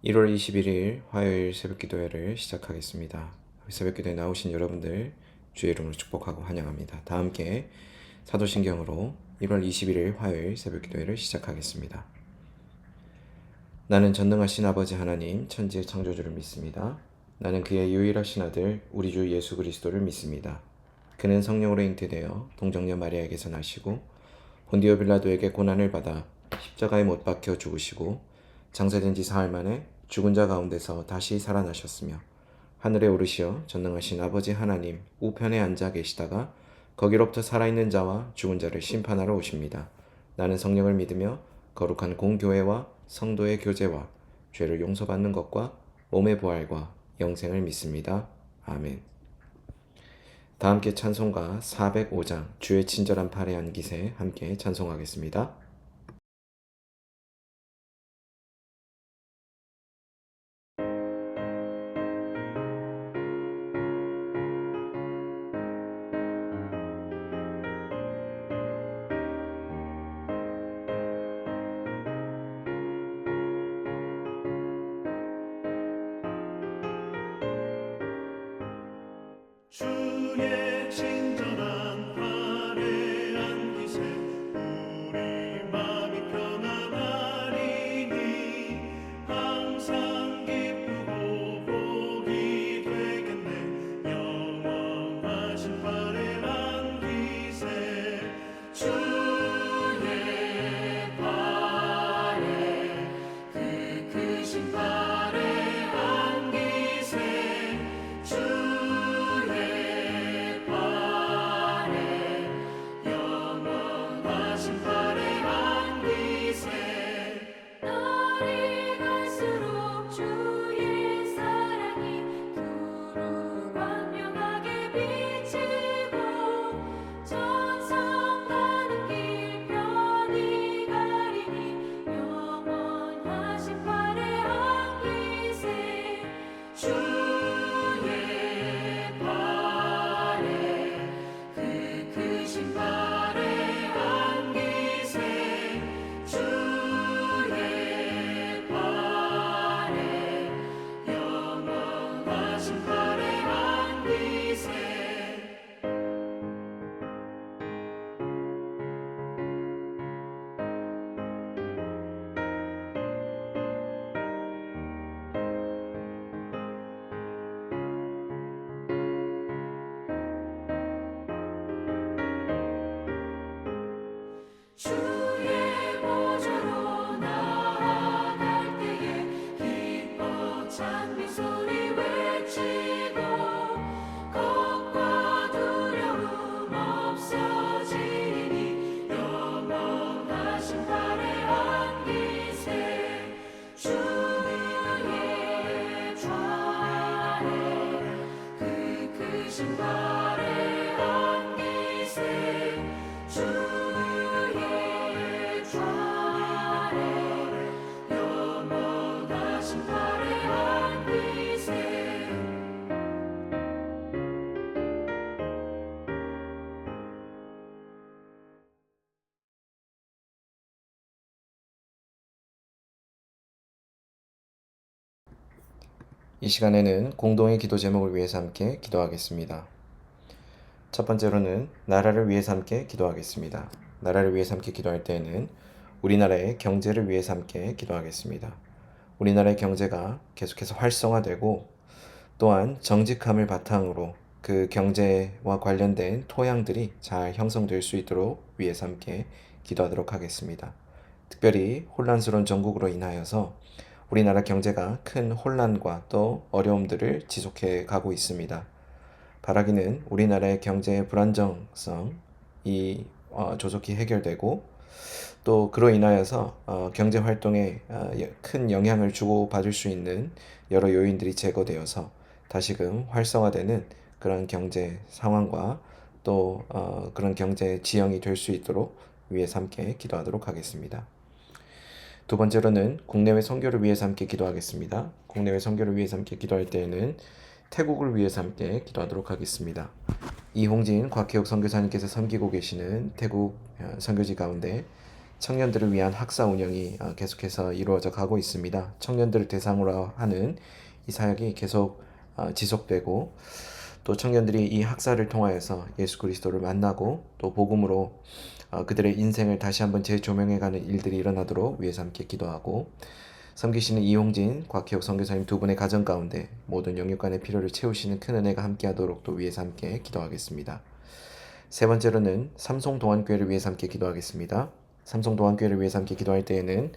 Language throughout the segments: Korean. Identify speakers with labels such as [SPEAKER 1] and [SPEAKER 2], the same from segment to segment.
[SPEAKER 1] 1월 21일 화요일 새벽기도회를 시작하겠습니다. 새벽기도에 나오신 여러분들 주의 이름으로 축복하고 환영합니다. 다 함께 사도신경으로 1월 21일 화요일 새벽기도회를 시작하겠습니다. 나는 전능하신 아버지 하나님 천지의 창조주를 믿습니다. 나는 그의 유일하신 아들 우리 주 예수 그리스도를 믿습니다. 그는 성령으로 잉태되어 동정녀 마리아에게서 나시고 본디오 빌라도에게 고난을 받아 십자가에 못 박혀 죽으시고 장사된 지 사흘 만에 죽은 자 가운데서 다시 살아나셨으며 하늘에 오르시어 전능하신 아버지 하나님 우편에 앉아 계시다가 거기로부터 살아있는 자와 죽은 자를 심판하러 오십니다. 나는 성령을 믿으며 거룩한 공교회와 성도의 교제와 죄를 용서받는 것과 몸의 부활과 영생을 믿습니다. 아멘. 다 함께 찬송가 405장 주의 친절한 팔에 안기세 함께 찬송하겠습니다.
[SPEAKER 2] 주의 친절한 팔에 안기세 우리 마음이 편안하리니 항상 기쁘고 복이 되겠네 영원하신 팔에 안기세 주의 팔에 그 크신 팔에 안기세
[SPEAKER 3] 날이 갈수록 주의 사랑이 두루 광명하게 비치고 천상 가는 길 편히 가리니 영원하신 팔에 안기세 주의 팔에 그 크신 팔에 안기세 주의 팔에 영원하신 팔에 안기세 주의 보좌로 나아갈 때에 기뻐 찬미 소리 외치고 걱과 두려움 없어지니 영원하신 팔에 안기세 주의 좌에 그 크신 팔에 안기세 주의 좌에 영원하신 팔에 안기세
[SPEAKER 1] 이 시간에는 공동의 기도 제목을 위해서 함께 기도하겠습니다. 첫 번째로는 나라를 위해서 함께 기도하겠습니다. 나라를 위해서 함께 기도할 때에는 우리나라의 경제를 위해서 함께 기도하겠습니다. 우리나라의 경제가 계속해서 활성화되고 또한 정직함을 바탕으로 그 경제와 관련된 토양들이 잘 형성될 수 있도록 위해서 함께 기도하도록 하겠습니다. 특별히 혼란스러운 전국으로 인하여서 우리나라 경제가 큰 혼란과 또 어려움들을 지속해 가고 있습니다. 바라기는 우리나라의 경제의 불안정성이 조속히 해결되고 또 그로 인하여서 경제 활동에 큰 영향을 주고받을 수 있는 여러 요인들이 제거되어서 다시금 활성화되는 그런 경제 상황과 또 그런 경제 지형이 될 수 있도록 위해서 함께 기도하도록 하겠습니다. 두 번째로는 국내외 선교를 위해서 함께 기도하겠습니다. 국내외 선교를 위해서 함께 기도할 때에는 태국을 위해서 함께 기도하도록 하겠습니다. 이홍진 곽혜옥 선교사님께서 섬기고 계시는 태국 선교지 가운데 청년들을 위한 학사 운영이 계속해서 이루어져 가고 있습니다. 청년들을 대상으로 하는 이 사역이 계속 지속되고 또 청년들이 이 학사를 통하여서 예수 그리스도를 만나고 또 복음으로 그들의 인생을 다시 한번 재조명해가는 일들이 일어나도록 위해서 함께 기도하고 섬기시는 이용진, 곽희옥 선교사님 두 분의 가정 가운데 모든 영육간의 필요를 채우시는 큰 은혜가 함께하도록 또 위해서 함께 기도하겠습니다. 세 번째로는 삼송동안교회를 위해서 함께 기도하겠습니다. 삼송동안교회를 위해서 함께 기도할 때에는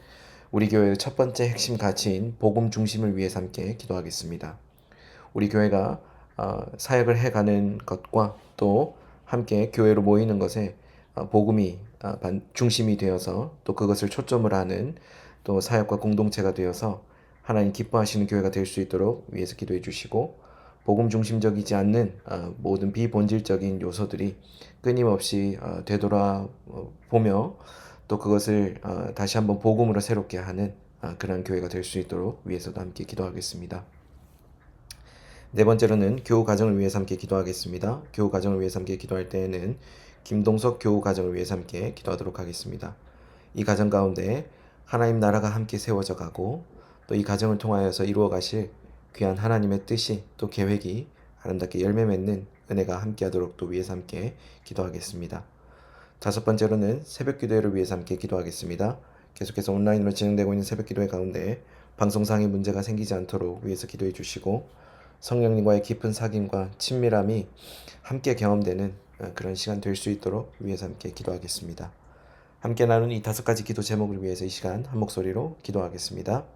[SPEAKER 1] 우리 교회의 첫 번째 핵심 가치인 복음 중심을 위해서 함께 기도하겠습니다. 우리 교회가 사역을 해가는 것과 또 함께 교회로 모이는 것에 복음이 중심이 되어서 또 그것을 초점을 하는 또 사역과 공동체가 되어서 하나님 기뻐하시는 교회가 될 수 있도록 위해서 기도해 주시고 복음 중심적이지 않는 모든 비본질적인 요소들이 끊임없이 되돌아보며 또 그것을 다시 한번 복음으로 새롭게 하는 그런 교회가 될 수 있도록 위해서도 함께 기도하겠습니다. 네 번째로는 교우 가정을 위해서 함께 기도하겠습니다. 교우 가정을 위해서 함께 기도할 때에는 김동석 교우 가정을 위해서 함께 기도하도록 하겠습니다. 이 가정 가운데 하나님 나라가 함께 세워져 가고 또 이 가정을 통하여서 이루어 가실 귀한 하나님의 뜻이 또 계획이 아름답게 열매 맺는 은혜가 함께하도록 또 위해서 함께 기도하겠습니다. 다섯 번째로는 새벽 기도회를 위해서 함께 기도하겠습니다. 계속해서 온라인으로 진행되고 있는 새벽 기도회 가운데 방송상의 문제가 생기지 않도록 위해서 기도해 주시고 성령님과의 깊은 사귐과 친밀함이 함께 경험되는 그런 시간 될 수 있도록 위해서 함께 기도하겠습니다. 함께 나눈 이 다섯 가지 기도 제목을 위해서 이 시간 한 목소리로 기도하겠습니다.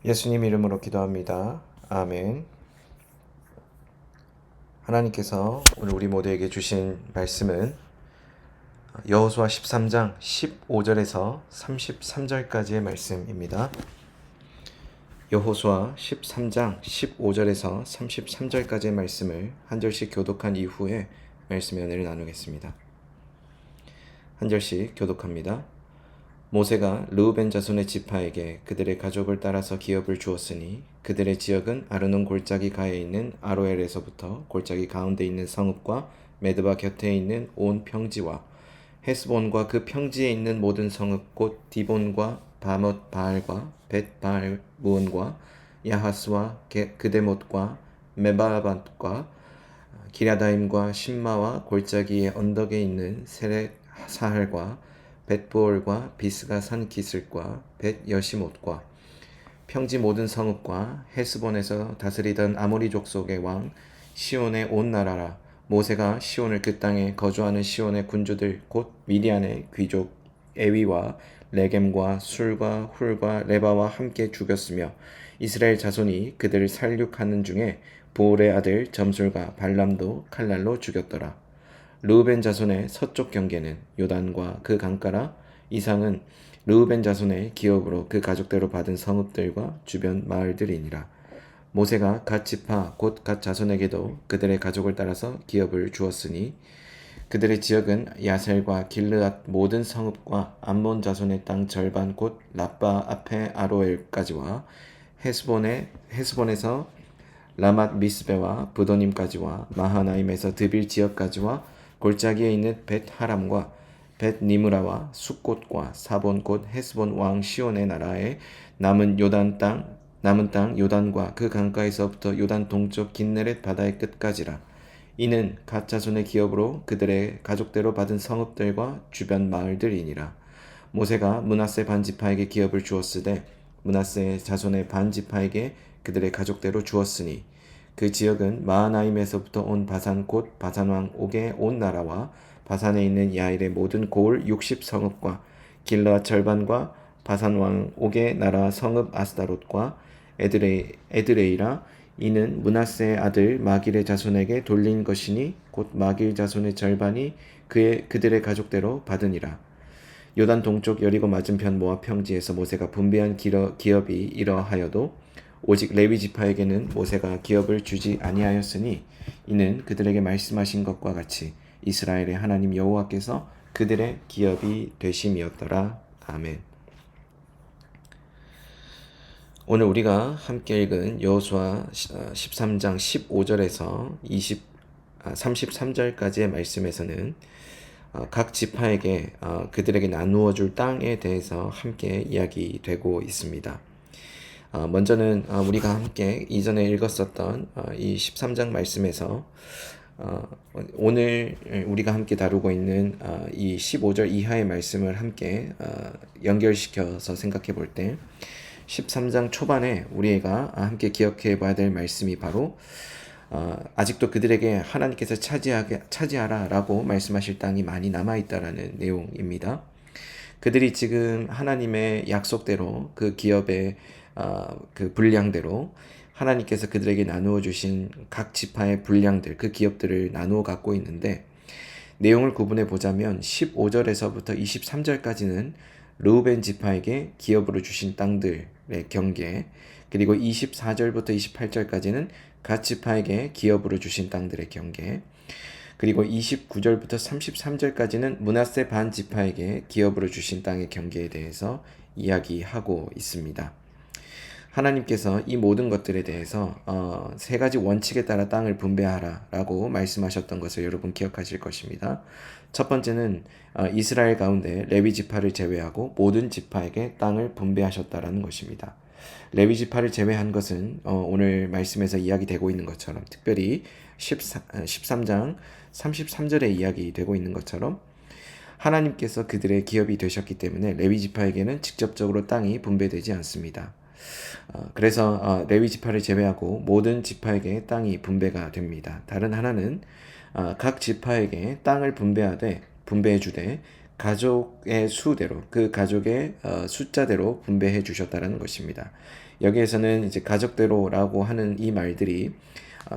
[SPEAKER 1] 예수님 이름으로 기도합니다. 아멘. 하나님께서 오늘 우리 모두에게 주신 말씀은 여호수아 13장 15절에서 33절까지의 말씀입니다. 여호수아 13장 15절에서 33절까지의 말씀을 한 절씩 교독한 이후에 말씀의 은혜를 나누겠습니다. 한 절씩 교독합니다. 모세가 르우벤 자손의 지파에게 그들의 가족을 따라서 기업을 주었으니 그들의 지역은 아르논 골짜기 가에 있는 아로엘에서부터 골짜기 가운데 있는 성읍과 메드바 곁에 있는 온 평지와 헤스본과 그 평지에 있는 모든 성읍 곧 디본과 바못 바알과 벳 바알 무온과 야하스와 그데못과 메바라밧과 기랴다임과 신마와 골짜기의 언덕에 있는 세렛 사할과 벳부올과 비스가 산 기슬과 벳 여시못과 평지 모든 성읍과 헤스본에서 다스리던 아모리 족속의 왕 시온의 온 나라라. 모세가 시온을 그 땅에 거주하는 시온의 군주들 곧 미디안의 귀족 에위와 레겜과 술과 훌과 레바와 함께 죽였으며 이스라엘 자손이 그들을 살육하는 중에 보올의 아들 점술과 발람도 칼날로 죽였더라. 르우벤 자손의 서쪽 경계는 요단과 그 강가라. 이상은 르우벤 자손의 기업으로 그 가족대로 받은 성읍들과 주변 마을들이니라. 모세가 갓 지파 곧 갓 자손에게도 그들의 가족을 따라서 기업을 주었으니 그들의 지역은 야셀과 길르앗 모든 성읍과 암몬 자손의 땅 절반 곧 라빠 앞에 아로엘까지와 헤스본에서 라맛 미스베와 부도님까지와 마하나임에서 드빌 지역까지와 골짜기에 있는 벳 하람과 벳 니므라와 숫곳과 사본 곧 헤스본 왕 시온의 나라에 남은 땅 요단과 그 강가에서부터 요단 동쪽 긴네렛 바다의 끝까지라. 이는 갓 자손의 기업으로 그들의 가족대로 받은 성읍들과 주변 마을들이니라. 모세가 므낫세 반지파에게 기업을 주었으되 므낫세 자손의 반지파에게 그들의 가족대로 주었으니 그 지역은 마하나임에서부터 온 바산 곧 바산왕 옥의 온 나라와 바산에 있는 야일의 모든 고을 60성읍과 길르앗 절반과 바산왕 옥의 나라 성읍 아스다롯과 에드레이라. 이는 므낫세의 아들 마길의 자손에게 돌린 것이니 곧 마길 자손의 절반이 그들의 가족대로 받으니라. 요단 동쪽 여리고 맞은편 모압 평지에서 모세가 분배한 기업이 이러하여도 오직 레위 지파에게는 모세가 기업을 주지 아니하였으니 이는 그들에게 말씀하신 것과 같이 이스라엘의 하나님 여호와께서 그들의 기업이 되심이었더라. 아멘. 오늘 우리가 함께 읽은 여호수아 13장 15절에서 33절까지의 말씀에서는 각 지파에게 그들에게 나누어 줄 땅에 대해서 함께 이야기되고 있습니다. 먼저는 우리가 함께 이전에 읽었었던 이 13장 말씀에서 오늘 우리가 함께 다루고 있는 이 15절 이하의 말씀을 함께 연결시켜서 생각해 볼 때 13장 초반에 우리가 함께 기억해 봐야 될 말씀이 바로 아직도 그들에게 하나님께서 차지하라 라고 말씀하실 땅이 많이 남아있다라는 내용입니다. 그들이 지금 하나님의 약속대로 그 기업의 그 분량대로 하나님께서 그들에게 나누어 주신 각 지파의 분량들, 그 기업들을 나누어 갖고 있는데 내용을 구분해 보자면 15절에서부터 23절까지는 르우벤 지파에게 기업으로 주신 땅들의 경계, 그리고 24절부터 28절까지는 갓 지파에게 기업으로 주신 땅들의 경계, 그리고 29절부터 33절까지는 므낫세 반 지파에게 기업으로 주신 땅의 경계에 대해서 이야기하고 있습니다. 하나님께서 이 모든 것들에 대해서 세 가지 원칙에 따라 땅을 분배하라 라고 말씀하셨던 것을 여러분 기억하실 것입니다. 첫 번째는 이스라엘 가운데 레위 지파를 제외하고 모든 지파에게 땅을 분배하셨다라는 것입니다. 레위 지파를 제외한 것은 오늘 말씀에서 이야기되고 있는 것처럼, 특별히 13장 33절에 이야기되고 있는 것처럼 하나님께서 그들의 기업이 되셨기 때문에 레위 지파에게는 직접적으로 땅이 분배되지 않습니다. 그래서 레위 지파를 제외하고 모든 지파에게 땅이 분배가 됩니다. 다른 하나는 각 지파에게 땅을 분배해 주되 가족의 수대로, 그 가족의 숫자대로 분배해 주셨다는 것입니다. 여기에서는 이제 가족대로라고 하는 이 말들이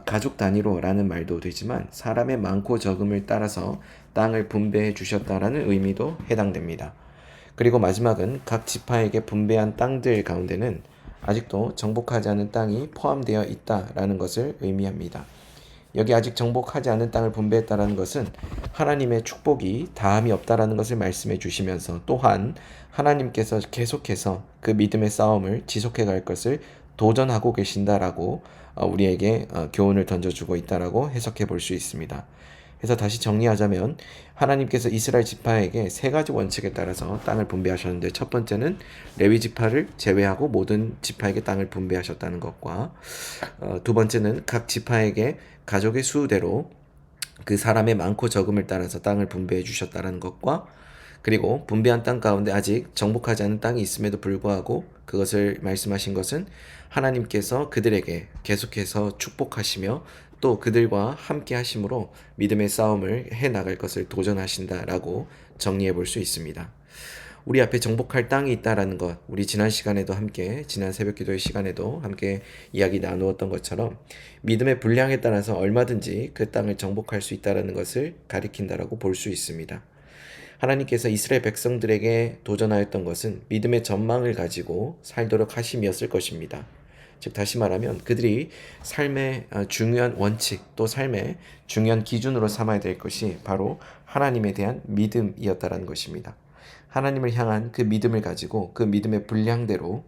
[SPEAKER 1] 가족 단위로라는 말도 되지만 사람의 많고 적음을 따라서 땅을 분배해 주셨다라는 의미도 해당됩니다. 그리고 마지막은 각 지파에게 분배한 땅들 가운데는 아직도 정복하지 않은 땅이 포함되어 있다라는 것을 의미합니다. 여기 아직 정복하지 않은 땅을 분배했다라는 것은 하나님의 축복이 다함이 없다라는 것을 말씀해 주시면서 또한 하나님께서 계속해서 그 믿음의 싸움을 지속해 갈 것을 도전하고 계신다라고 우리에게 교훈을 던져주고 있다라고 해석해 볼 수 있습니다. 그래서 다시 정리하자면 하나님께서 이스라엘 지파에게 세 가지 원칙에 따라서 땅을 분배하셨는데, 첫 번째는 레위 지파를 제외하고 모든 지파에게 땅을 분배하셨다는 것과 두 번째는 각 지파에게 가족의 수대로 그 사람의 많고 적음을 따라서 땅을 분배해 주셨다는 것과, 그리고 분배한 땅 가운데 아직 정복하지 않은 땅이 있음에도 불구하고 그것을 말씀하신 것은 하나님께서 그들에게 계속해서 축복하시며 또 그들과 함께 하심으로 믿음의 싸움을 해나갈 것을 도전하신다라고 정리해 볼 수 있습니다. 우리 앞에 정복할 땅이 있다라는 것, 우리 지난 시간에도 함께, 지난 새벽 기도의 시간에도 함께 이야기 나누었던 것처럼 믿음의 분량에 따라서 얼마든지 그 땅을 정복할 수 있다라는 것을 가리킨다라고 볼 수 있습니다. 하나님께서 이스라엘 백성들에게 도전하였던 것은 믿음의 전망을 가지고 살도록 하심이었을 것입니다. 즉 다시 말하면 그들이 삶의 중요한 원칙 또 삶의 중요한 기준으로 삼아야 될 것이 바로 하나님에 대한 믿음이었다라는 것입니다. 하나님을 향한 그 믿음을 가지고 그 믿음의 분량대로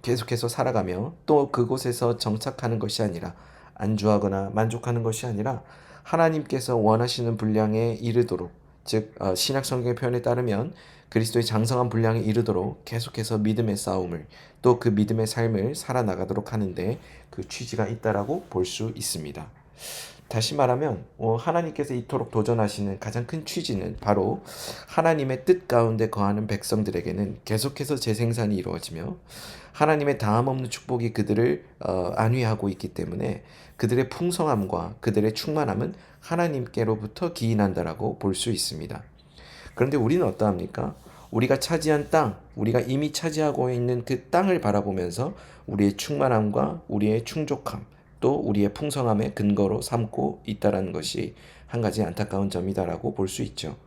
[SPEAKER 1] 계속해서 살아가며 또 그곳에서 정착하는 것이 아니라 안주하거나 만족하는 것이 아니라 하나님께서 원하시는 분량에 이르도록, 즉 신약 성경의 표현에 따르면 그리스도의 장성한 분량에 이르도록 계속해서 믿음의 싸움을 또 그 믿음의 삶을 살아나가도록 하는데 그 취지가 있다라고 볼 수 있습니다. 다시 말하면 하나님께서 이토록 도전하시는 가장 큰 취지는 바로 하나님의 뜻 가운데 거하는 백성들에게는 계속해서 재생산이 이루어지며 하나님의 다함없는 축복이 그들을 안위하고 있기 때문에 그들의 풍성함과 그들의 충만함은 하나님께로부터 기인한다라고 볼 수 있습니다. 그런데 우리는 어떠합니까? 우리가 차지한 땅, 우리가 이미 차지하고 있는 그 땅을 바라보면서 우리의 충만함과 우리의 충족함, 또 우리의 풍성함의 근거로 삼고 있다는 것이 한 가지 안타까운 점이다라고 볼 수 있죠.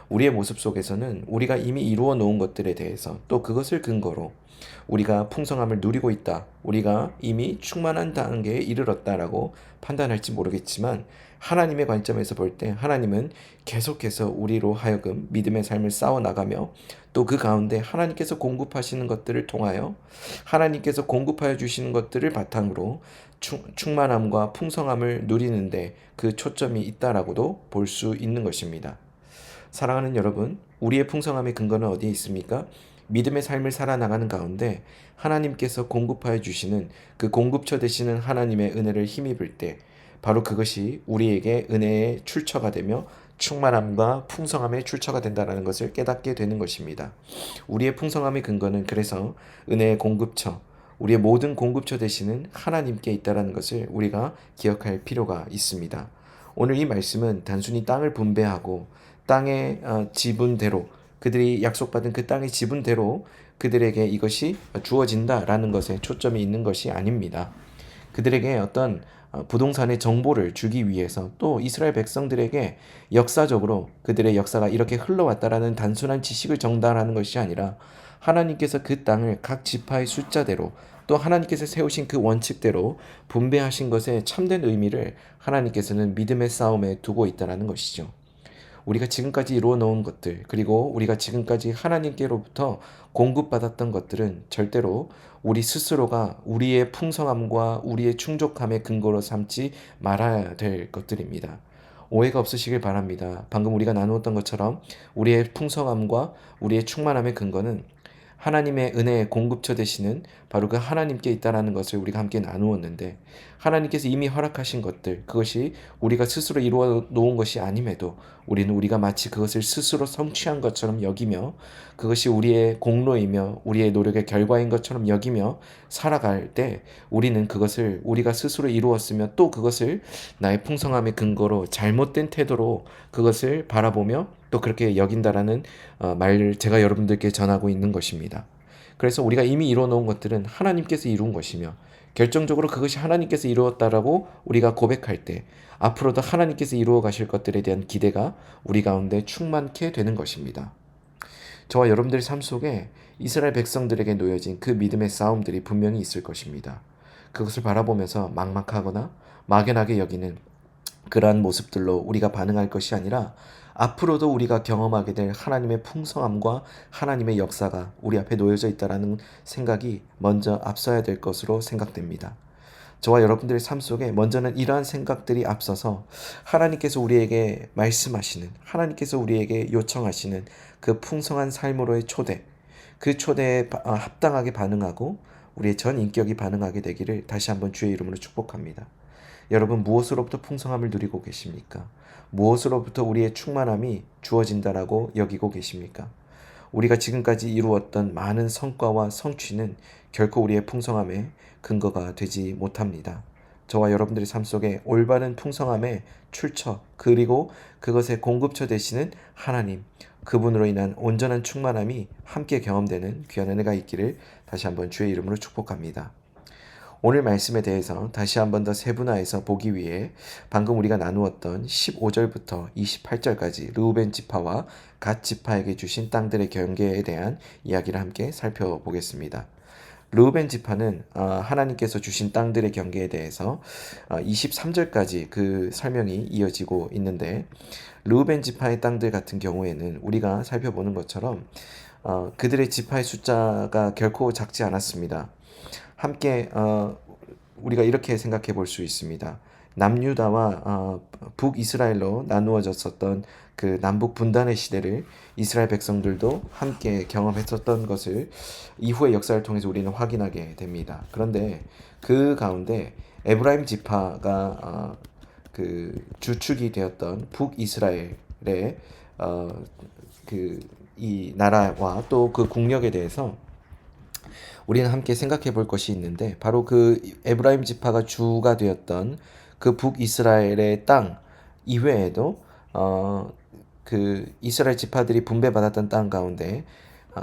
[SPEAKER 1] 우리의 모습 속에서는 우리가 이미 이루어 놓은 것들에 대해서 또 그것을 근거로 우리가 풍성함을 누리고 있다, 우리가 이미 충만한 단계에 이르렀다라고 판단할지 모르겠지만 하나님의 관점에서 볼 때 하나님은 계속해서 우리로 하여금 믿음의 삶을 싸워나가며 또 그 가운데 하나님께서 공급하시는 것들을 통하여 하나님께서 공급하여 주시는 것들을 바탕으로 충만함과 풍성함을 누리는데 그 초점이 있다라고도 볼 수 있는 것입니다. 사랑하는 여러분, 우리의 풍성함의 근거는 어디에 있습니까? 믿음의 삶을 살아나가는 가운데 하나님께서 공급하여 주시는 그 공급처 되시는 하나님의 은혜를 힘입을 때 바로 그것이 우리에게 은혜의 출처가 되며 충만함과 풍성함의 출처가 된다는 것을 깨닫게 되는 것입니다. 우리의 풍성함의 근거는 그래서 은혜의 공급처, 우리의 모든 공급처 되시는 하나님께 있다는 것을 우리가 기억할 필요가 있습니다. 오늘 이 말씀은 단순히 땅을 분배하고 땅의 지분대로, 그들이 약속받은 그 땅의 지분대로 그들에게 이것이 주어진다라는 것에 초점이 있는 것이 아닙니다. 그들에게 어떤 부동산의 정보를 주기 위해서 또 이스라엘 백성들에게 역사적으로 그들의 역사가 이렇게 흘러왔다라는 단순한 지식을 전달하는 것이 아니라 하나님께서 그 땅을 각 지파의 숫자대로 또 하나님께서 세우신 그 원칙대로 분배하신 것의 참된 의미를 하나님께서는 믿음의 싸움에 두고 있다는 것이죠. 우리가 지금까지 이루어 놓은 것들, 그리고 우리가 지금까지 하나님께로부터 공급받았던 것들은 절대로 우리 스스로가 우리의 풍성함과 우리의 충족함의 근거로 삼지 말아야 될 것들입니다. 오해가 없으시길 바랍니다. 방금 우리가 나누었던 것처럼 우리의 풍성함과 우리의 충만함의 근거는 하나님의 은혜의 공급처 되시는 바로 그 하나님께 있다라는 것을 우리가 함께 나누었는데, 하나님께서 이미 허락하신 것들, 그것이 우리가 스스로 이루어 놓은 것이 아님에도 우리는 우리가 마치 그것을 스스로 성취한 것처럼 여기며 그것이 우리의 공로이며 우리의 노력의 결과인 것처럼 여기며 살아갈 때 우리는 그것을 우리가 스스로 이루었으며 또 그것을 나의 풍성함의 근거로 잘못된 태도로 그것을 바라보며 또 그렇게 여긴다라는 말을 제가 여러분들께 전하고 있는 것입니다. 그래서 우리가 이미 이루어 놓은 것들은 하나님께서 이룬 것이며 결정적으로 그것이 하나님께서 이루었다라고 우리가 고백할 때 앞으로도 하나님께서 이루어 가실 것들에 대한 기대가 우리 가운데 충만케 되는 것입니다. 저와 여러분들의 삶 속에 이스라엘 백성들에게 놓여진 그 믿음의 싸움들이 분명히 있을 것입니다. 그것을 바라보면서 막막하거나 막연하게 여기는 그러한 모습들로 우리가 반응할 것이 아니라 앞으로도 우리가 경험하게 될 하나님의 풍성함과 하나님의 역사가 우리 앞에 놓여져 있다는 생각이 먼저 앞서야 될 것으로 생각됩니다. 저와 여러분들의 삶 속에 먼저는 이러한 생각들이 앞서서 하나님께서 우리에게 말씀하시는, 하나님께서 우리에게 요청하시는 그 풍성한 삶으로의 초대, 그 초대에 합당하게 반응하고 우리의 전 인격이 반응하게 되기를 다시 한번 주의 이름으로 축복합니다. 여러분, 무엇으로부터 풍성함을 누리고 계십니까? 무엇으로부터 우리의 충만함이 주어진다라고 여기고 계십니까? 우리가 지금까지 이루었던 많은 성과와 성취는 결코 우리의 풍성함의 근거가 되지 못합니다. 저와 여러분들의 삶 속에 올바른 풍성함의 출처, 그리고 그것의 공급처 되시는 하나님, 그분으로 인한 온전한 충만함이 함께 경험되는 귀한 은혜가 있기를 다시 한번 주의 이름으로 축복합니다. 오늘 말씀에 대해서 다시 한번 더 세분화해서 보기 위해 방금 우리가 나누었던 15절부터 28절까지 르우벤 지파와 갓 지파에게 주신 땅들의 경계에 대한 이야기를 함께 살펴보겠습니다. 르우벤 지파는 하나님께서 주신 땅들의 경계에 대해서 23절까지 그 설명이 이어지고 있는데, 르우벤 지파의 땅들 같은 경우에는 우리가 살펴보는 것처럼 그들의 지파의 숫자가 결코 작지 않았습니다. 함께 우리가 이렇게 생각해 볼 수 있습니다. 남유다와 북이스라엘로 나누어졌었던 그 남북 분단의 시대를 이스라엘 백성들도 함께 경험했었던 것을 이후의 역사를 통해서 우리는 확인하게 됩니다. 그런데 그 가운데 에브라임 지파가 그 주축이 되었던 북이스라엘의 그 이 나라와 또 그 국력에 대해서 우리는 함께 생각해 볼 것이 있는데, 바로 그 에브라임 지파가 주가 되었던 그 북이스라엘의 땅 이외에도 그 이스라엘 지파들이 분배받았던 땅 가운데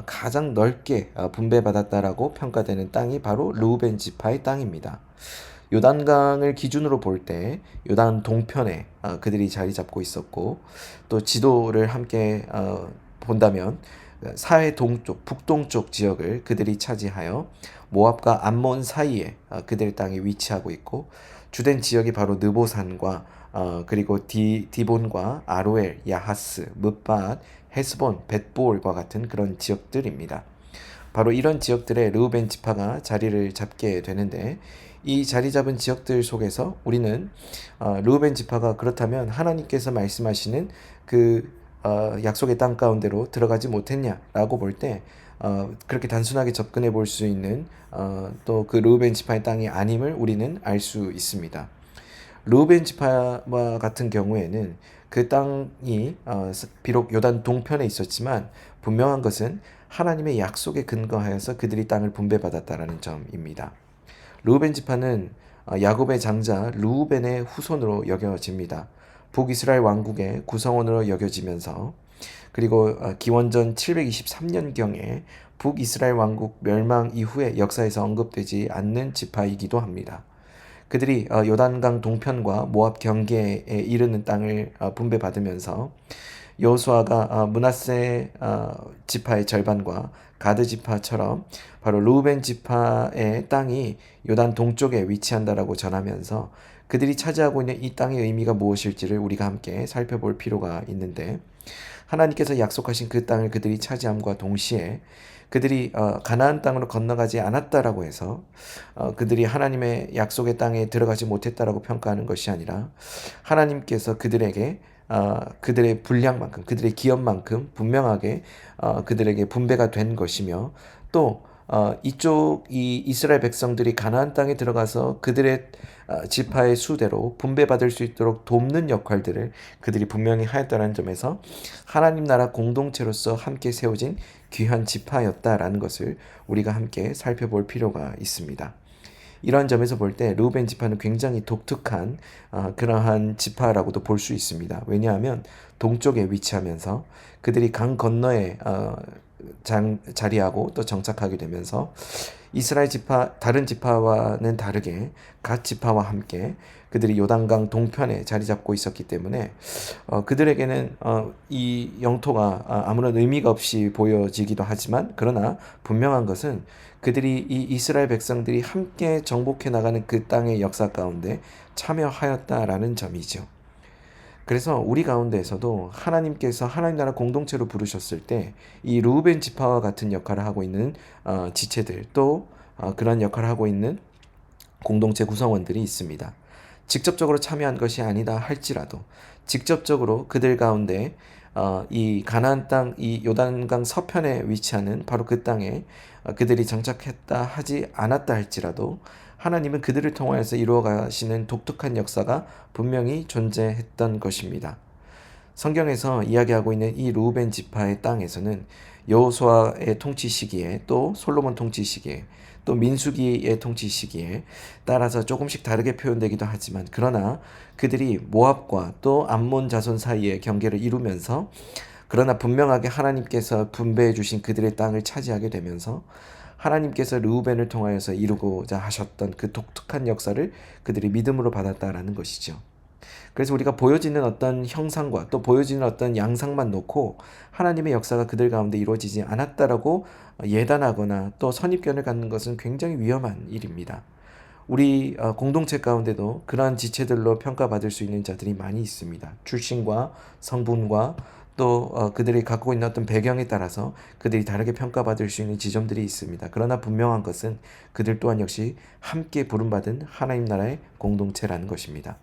[SPEAKER 1] 가장 넓게 분배받았다라고 평가되는 땅이 바로 르우벤 지파의 땅입니다. 요단강을 기준으로 볼 때 요단 동편에 그들이 자리 잡고 있었고, 또 지도를 함께 본다면 사해 동쪽, 북동쪽 지역을 그들이 차지하여 모압과 암몬 사이에 그들의 땅이 위치하고 있고, 주된 지역이 바로 느보산과 그리고 디본과 아로엘, 야하스, 므밧, 헤스본, 벳보올과 같은 그런 지역들입니다. 바로 이런 지역들에 르우벤 지파가 자리를 잡게 되는데, 이 자리 잡은 지역들 속에서 우리는 르우벤 지파가 그렇다면 하나님께서 말씀하시는 그 약속의 땅 가운데로 들어가지 못했냐라고 볼 때 그렇게 단순하게 접근해 볼 수 있는 또 그 르우벤 지파의 땅이 아님을 우리는 알 수 있습니다. 르우벤 지파와 같은 경우에는 그 땅이 비록 요단 동편에 있었지만 분명한 것은 하나님의 약속에 근거하여서 그들이 땅을 분배받았다라는 점입니다. 르우벤 지파는 야곱의 장자 르우벤의 후손으로 여겨집니다. 북이스라엘 왕국의 구성원으로 여겨지면서, 그리고 기원전 723년경에 북이스라엘 왕국 멸망 이후의 역사에서 언급되지 않는 지파이기도 합니다. 그들이 요단강 동편과 모압 경계에 이르는 땅을 분배받으면서 여호수아가 므낫세 지파의 절반과 가드 지파처럼 바로 르우벤 지파의 땅이 요단 동쪽에 위치한다라고 전하면서 그들이 차지하고 있는 이 땅의 의미가 무엇일지를 우리가 함께 살펴볼 필요가 있는데, 하나님께서 약속하신 그 땅을 그들이 차지함과 동시에 그들이 가나안 땅으로 건너가지 않았다라고 해서 그들이 하나님의 약속의 땅에 들어가지 못했다라고 평가하는 것이 아니라, 하나님께서 그들에게 그들의 분량만큼, 그들의 기업만큼 분명하게 그들에게 분배가 된 것이며, 또 이쪽 이 이스라엘 백성들이 가나안 땅에 들어가서 그들의 지파의 수대로 분배받을 수 있도록 돕는 역할들을 그들이 분명히 하였다는 점에서 하나님 나라 공동체로서 함께 세워진 귀한 지파였다라는 것을 우리가 함께 살펴볼 필요가 있습니다. 이러한 점에서 볼 때 르우벤 지파는 굉장히 독특한 그러한 지파라고도 볼 수 있습니다. 왜냐하면 동쪽에 위치하면서 그들이 강 건너에 자리하고 또 정착하게 되면서 이스라엘 지파 다른 지파와는 다르게 갓 지파와 함께 그들이 요단강 동편에 자리 잡고 있었기 때문에 그들에게는 이 영토가 아무런 의미가 없이 보여지기도 하지만 그러나 분명한 것은 그들이 이 이스라엘 백성들이 함께 정복해 나가는 그 땅의 역사 가운데 참여하였다라는 점이죠. 그래서 우리 가운데에서도 하나님께서 하나님 나라 공동체로 부르셨을 때 이 루벤 지파와 같은 역할을 하고 있는 지체들 또 그런 역할을 하고 있는 공동체 구성원들이 있습니다. 직접적으로 참여한 것이 아니다 할지라도 직접적으로 그들 가운데 이 가나안 땅, 이 요단강 서편에 위치하는 바로 그 땅에 그들이 정착했다 하지 않았다 할지라도 하나님은 그들을 통하여서 이루어 가시는 독특한 역사가 분명히 존재했던 것입니다. 성경에서 이야기하고 있는 이 루벤 지파의 땅에서는 여호수아의 통치 시기에 또 솔로몬 통치 시기에 또 민수기의 통치 시기에 따라서 조금씩 다르게 표현되기도 하지만 그러나 그들이 모압과 또 암몬 자손 사이의 경계를 이루면서 그러나 분명하게 하나님께서 분배해 주신 그들의 땅을 차지하게 되면서 하나님께서 르우벤을 통하여서 이루고자 하셨던 그 독특한 역사를 그들이 믿음으로 받았다라는 것이죠. 그래서 우리가 보여지는 어떤 형상과 또 보여지는 어떤 양상만 놓고 하나님의 역사가 그들 가운데 이루어지지 않았다라고 예단하거나 또 선입견을 갖는 것은 굉장히 위험한 일입니다. 우리 공동체 가운데도 그러한 지체들로 평가받을 수 있는 자들이 많이 있습니다. 출신과 성분과 또 그들이 갖고 있는 어떤 배경에 따라서 그들이 다르게 평가받을 수 있는 지점들이 있습니다. 그러나 분명한 것은 그들 또한 역시 함께 부름받은 하나님 나라의 공동체라는 것입니다.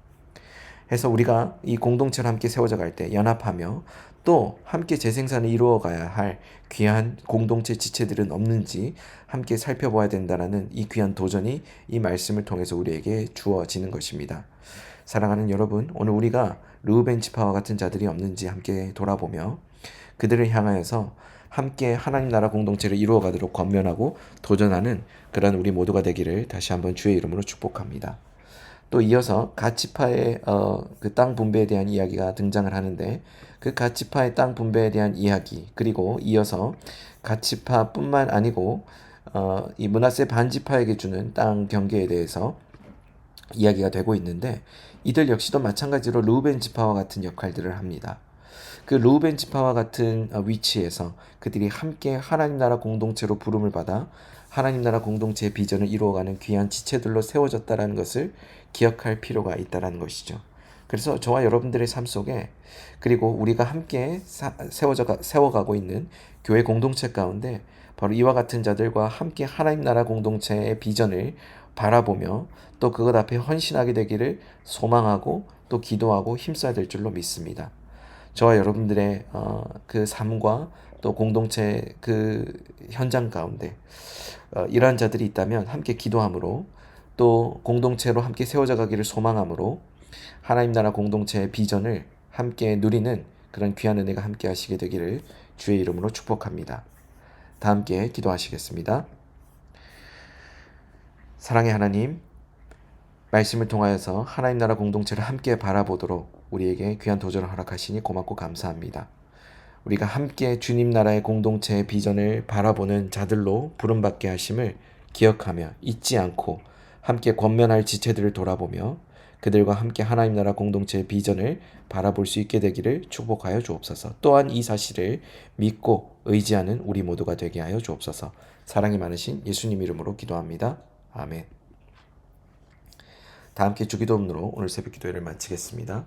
[SPEAKER 1] 해서 우리가 이 공동체를 함께 세워져 갈 때 연합하며 또 함께 재생산을 이루어 가야 할 귀한 공동체 지체들은 없는지 함께 살펴봐야 된다는 이 귀한 도전이 이 말씀을 통해서 우리에게 주어지는 것입니다. 사랑하는 여러분, 오늘 우리가 르우벤 지파와 같은 자들이 없는지 함께 돌아보며 그들을 향하여서 함께 하나님 나라 공동체를 이루어 가도록 권면하고 도전하는 그런 우리 모두가 되기를 다시 한번 주의 이름으로 축복합니다. 또 이어서 갓지파의 그 땅 분배에 대한 이야기가 등장을 하는데 그 갓지파의 땅 분배에 대한 이야기 그리고 이어서 갓지파뿐만 아니고 이 므낫세 반지파에게 주는 땅 경계에 대해서 이야기가 되고 있는데 이들 역시도 마찬가지로 르우벤 지파와 같은 역할들을 합니다. 그 르우벤 지파와 같은 위치에서 그들이 함께 하나님 나라 공동체로 부름을 받아 하나님 나라 공동체의 비전을 이루어가는 귀한 지체들로 세워졌다라는 것을 기억할 필요가 있다라는 것이죠. 그래서 저와 여러분들의 삶 속에 그리고 우리가 함께 세워가고 있는 교회 공동체 가운데 바로 이와 같은 자들과 함께 하나님 나라 공동체의 비전을 바라보며 또 그것 앞에 헌신하게 되기를 소망하고 또 기도하고 힘써야 될 줄로 믿습니다. 저와 여러분들의 그 삶과 또 공동체 그 현장 가운데 이러한 자들이 있다면 함께 기도함으로 또 공동체로 함께 세워져 가기를 소망함으로 하나님 나라 공동체의 비전을 함께 누리는 그런 귀한 은혜가 함께 하시게 되기를 주의 이름으로 축복합니다. 다 함께 기도하시겠습니다. 사랑의 하나님, 말씀을 통하여서 하나님 나라 공동체를 함께 바라보도록 우리에게 귀한 도전을 허락하시니 고맙고 감사합니다. 우리가 함께 주님 나라의 공동체의 비전을 바라보는 자들로 부름받게 하심을 기억하며 잊지 않고 함께 권면할 지체들을 돌아보며 그들과 함께 하나님 나라 공동체의 비전을 바라볼 수 있게 되기를 축복하여 주옵소서. 또한 이 사실을 믿고 의지하는 우리 모두가 되게 하여 주옵소서. 사랑이 많으신 예수님 이름으로 기도합니다. 아멘. 다 함께 주기도문으로 오늘 새벽 기도회를 마치겠습니다.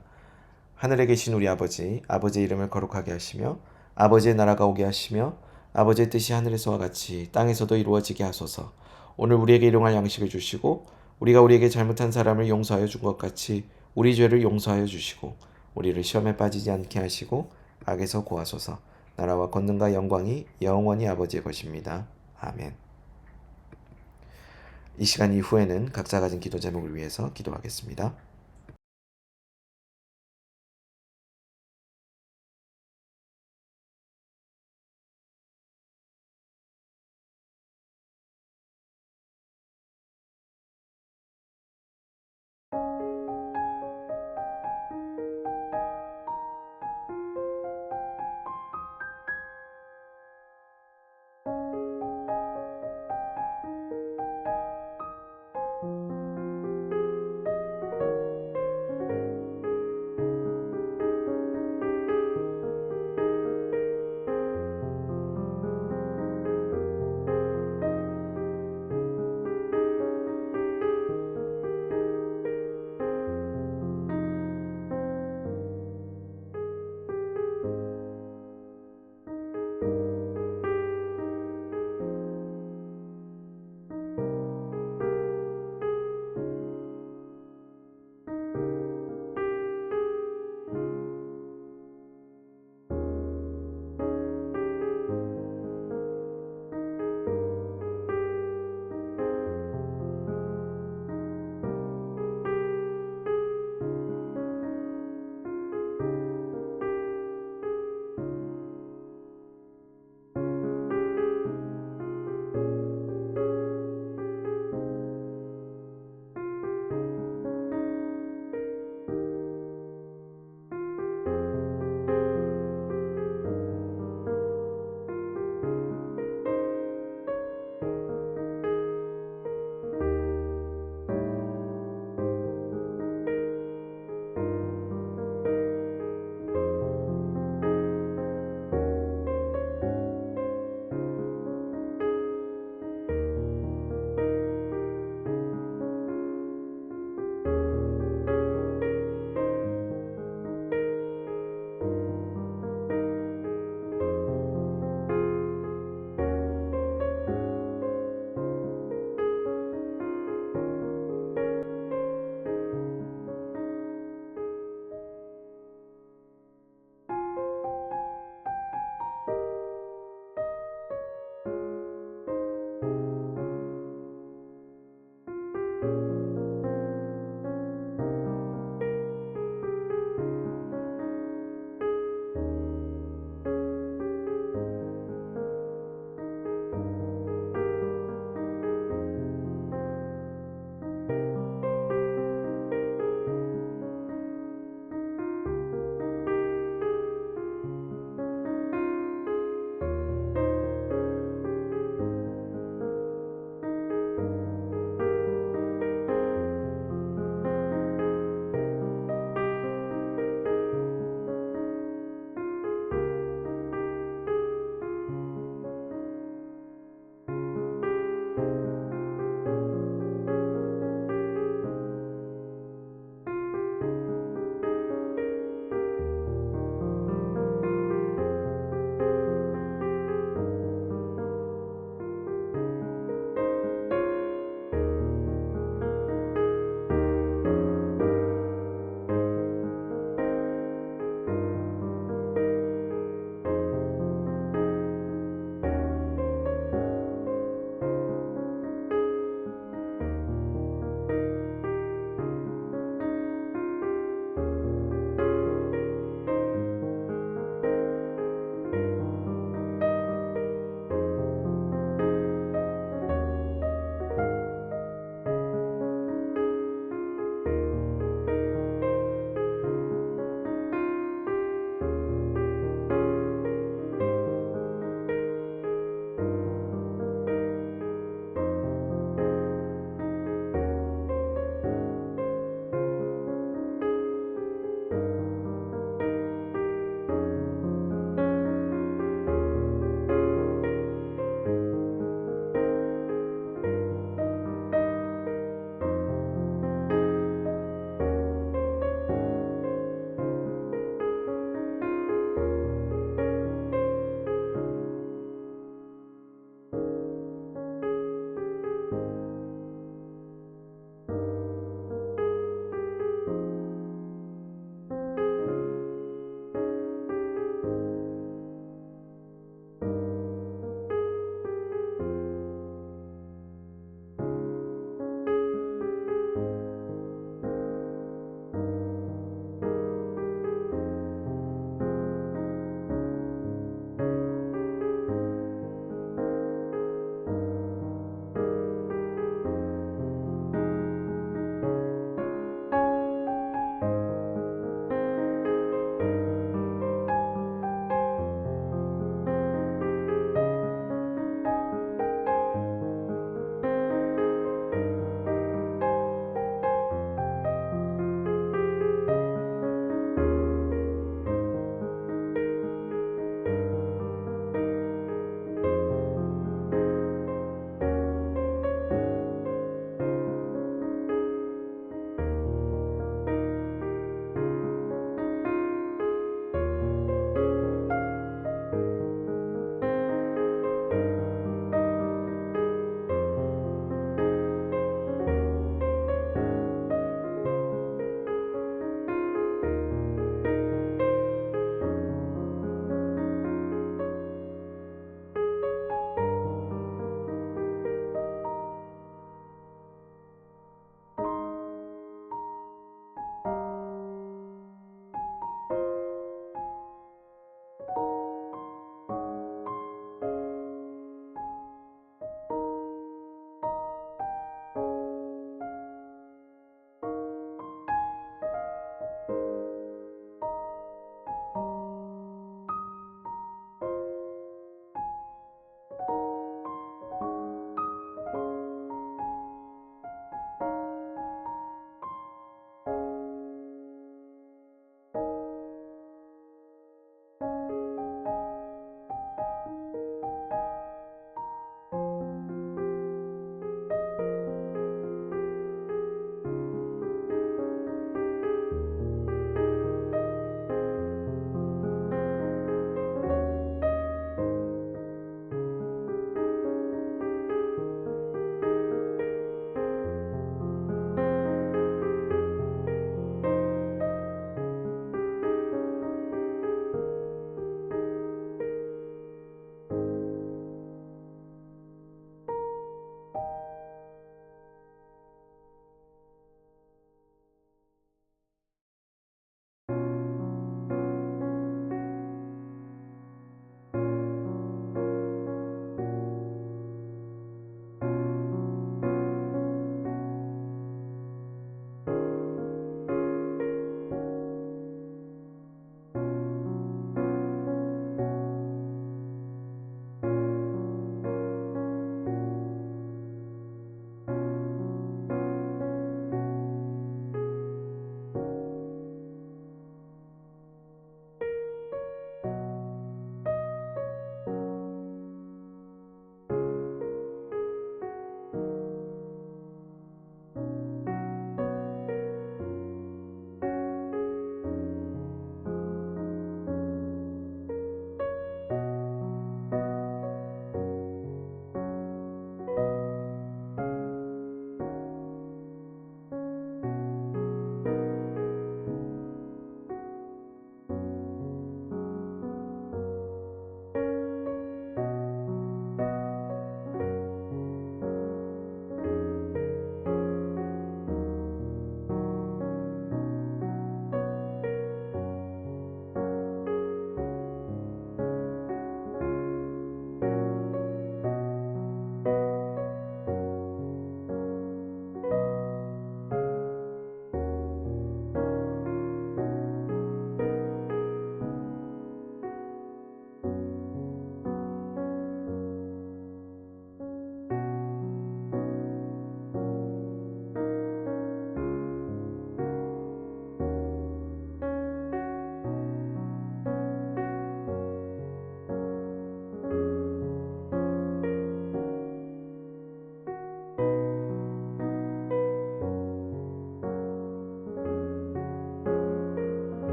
[SPEAKER 1] 하늘에 계신 우리 아버지, 아버지의 이름을 거룩하게 하시며 아버지의 나라가 오게 하시며 아버지의 뜻이 하늘에서와 같이 땅에서도 이루어지게 하소서. 오늘 우리에게 일용할 양식을 주시고 우리가 우리에게 잘못한 사람을 용서하여 준 것 같이 우리 죄를 용서하여 주시고 우리를 시험에 빠지지 않게 하시고 악에서 구하소서. 나라와 권능과 영광이 영원히 아버지의 것입니다. 아멘. 이 시간 이후에는 각자 가진 기도 제목을 위해서 기도하겠습니다.